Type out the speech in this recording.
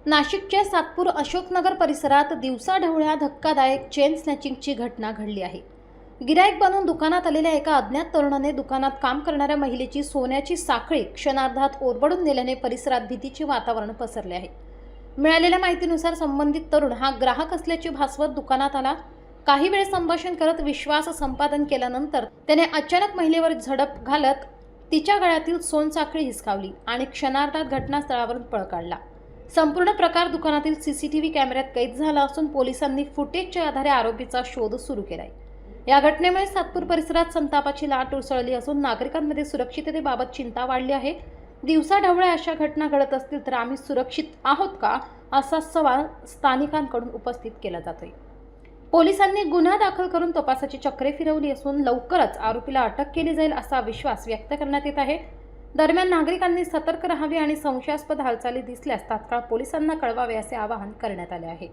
नाशिकच्या सातपूर अशोकनगर परिसरात दिवसाढवळ्या धक्कादायक चेन स्नॅचिंगची घटना घडली आहे। गिराईक बनून दुकानात आलेल्या एका अज्ञात तरुणाने दुकानात काम करणाऱ्या महिलेची सोन्याची साखळी क्षणार्धात ओरबडून नेल्याने परिसरात भीतीचे वातावरण पसरले आहे। मिळालेल्या माहितीनुसार संबंधित तरुण हा ग्राहक असल्याचे भासवत दुकानात आला। काही वेळ संभाषण करत विश्वास संपादन केल्यानंतर त्याने अचानक महिलेवर झडप घालत तिच्या गळ्यातील सोनसाखळी हिसकावली आणि क्षणार्धात घटनास्थळावरून पळ काढला। संपूर्ण प्रकार दुकानातील सीसीटीव्ही कॅमेऱ्यात कैद झाला असून पोलिसांनी फुटेजच्या आधारे आरोपीचा शोध सुरू केलाय। या घटनेमुळे सातपूर परिसरात संतापाची लाट उसळली असून नागरिकांमध्ये सुरक्षिततेबाबत चिंता वाढली आहे। दिवसाढवळ्या अशा घटना घडत असतील तर आम्ही सुरक्षित आहोत का, असा सवाल स्थानिकांकडून उपस्थित केला जातोय। पोलिसांनी गुन्हा दाखल करून तपासाची चक्रे फिरवली असून लवकरच आरोपीला अटक केली जाईल असा विश्वास व्यक्त करण्यात येत आहे। दरम्यान नागरिकांनी सतर्क राहावे आणि संशयास्पद हालचाली दिसल्यास तात्काळ पोलिसांना कळवावे असे आवाहन करण्यात आले आहे।